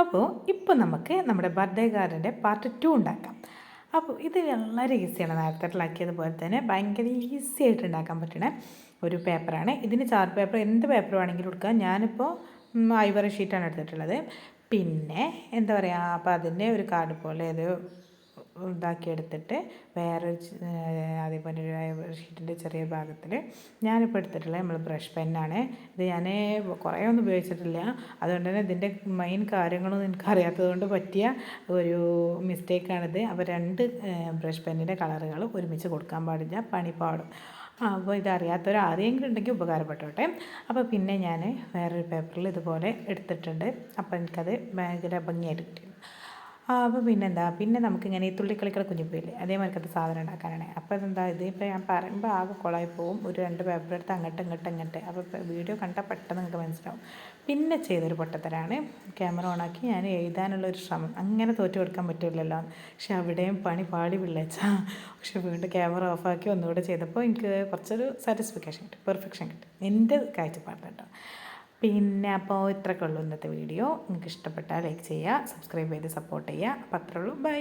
അപ്പോൾ ഇപ്പോൾ നമുക്ക് നമ്മുടെ ബർത്ത്ഡേ കാർഡിൻ്റെ പാർട്ട് 2 ഉണ്ടാക്കാം. അപ്പോൾ ഇത് വളരെ ഈസിയാണ്. നേരത്തെ ഉണ്ടാക്കിയതുപോലെ തന്നെ ഭയങ്കര ഈസി ആയിട്ട് ഉണ്ടാക്കാൻ പറ്റണ ഒരു പേപ്പറാണ്. ഇതിന് ചാർട്ട് പേപ്പർ എന്ത് പേപ്പർ വേണമെങ്കിലും എടുക്കാം. ഞാനിപ്പോൾ ഐവറി ഷീറ്റാണ് എടുത്തിട്ടുള്ളത്. പിന്നെ എന്താ പറയുക, അപ്പോൾ അതിൻ്റെ ഒരു കാർഡ് പോലെ ഒരു ഇതാക്കിയെടുത്തിട്ട് വേറൊരു അതേപോലെ ഒരു ഐവറി ഷീറ്റിൻ്റെ ചെറിയ ഭാഗത്തിൽ ഞാനിപ്പോൾ എടുത്തിട്ടുള്ളത് നമ്മൾ ബ്രഷ് പെന്നാണ്. ഇത് ഞാൻ കുറേ ഒന്നും ഉപയോഗിച്ചിട്ടില്ല. അതുകൊണ്ട് തന്നെ ഇതിൻ്റെ മെയിൻ കാര്യങ്ങളൊന്നും എനിക്കറിയാത്തത് കൊണ്ട് പറ്റിയ ഒരു മിസ്റ്റേക്കാണിത്. അപ്പോൾ 2 ബ്രഷ് പെന്നിൻ്റെ കളറുകൾ ഒരുമിച്ച് കൊടുക്കാൻ പാടില്ല, പണി പാടും. അപ്പോൾ ഇതറിയാത്തവർ ആരെങ്കിലും ഉണ്ടെങ്കിൽ ഉപകാരപ്പെട്ടോട്ടെ. അപ്പോൾ പിന്നെ ഞാൻ വേറൊരു പേപ്പറിൽ ഇതുപോലെ എടുത്തിട്ടുണ്ട്. അപ്പോൾ എനിക്കത് ഭയങ്കര ഭംഗിയായിട്ട് കിട്ടി. അപ്പോൾ പിന്നെ നമുക്കിങ്ങനെ ഈ തുള്ളിക്കളിക്കട കുഞ്ഞിപ്പോയില്ലേ, അതേമാതിരിക്കത്തെ സാധനം ഉണ്ടാക്കാനാണ്. അപ്പോൾ ഇതെന്താ, ഇതിപ്പോൾ ഞാൻ പറയുമ്പോൾ ആകെ കുളമായി പോവും. ഒരു 2 പേപ്പർ എടുത്ത് അങ്ങോട്ട്. അപ്പോൾ വീഡിയോ കണ്ടാൽ പെട്ടെന്ന് നിങ്ങൾക്ക് മനസ്സിലാവും. പിന്നെ ചെയ്തൊരു പൊട്ടത്തരാണ്, ക്യാമറ ഓണാക്കി ഞാൻ എഴുതാനുള്ളൊരു ശ്രമം. അങ്ങനെ തോറ്റു കൊടുക്കാൻ പറ്റില്ലല്ലോ. പക്ഷെ അവിടെയും പണി പാടി വിളിച്ചാൽ, പക്ഷെ വീണ്ടും ക്യാമറ ഓഫാക്കി ഒന്നുകൂടെ ചെയ്തപ്പോൾ എനിക്ക് കുറച്ചൊരു സാറ്റിസ്ഫിക്കേഷൻ കിട്ടി, പെർഫെക്ഷൻ കിട്ടി, എൻ്റെ കാഴ്ചപ്പാട് കേട്ടോ. പിന്നെ അപ്പോൾ ഇത്രയൊക്കെ ഉള്ളൂ ഇന്നത്തെ വീഡിയോ. നിങ്ങൾക്ക് ഇഷ്ടപ്പെട്ടാൽ ലൈക്ക് ചെയ്യുക, സബ്സ്ക്രൈബ് ചെയ്ത് സപ്പോർട്ട് ചെയ്യുക. അപ്പോൾ അത്രേ ഉള്ളൂ. ബൈ.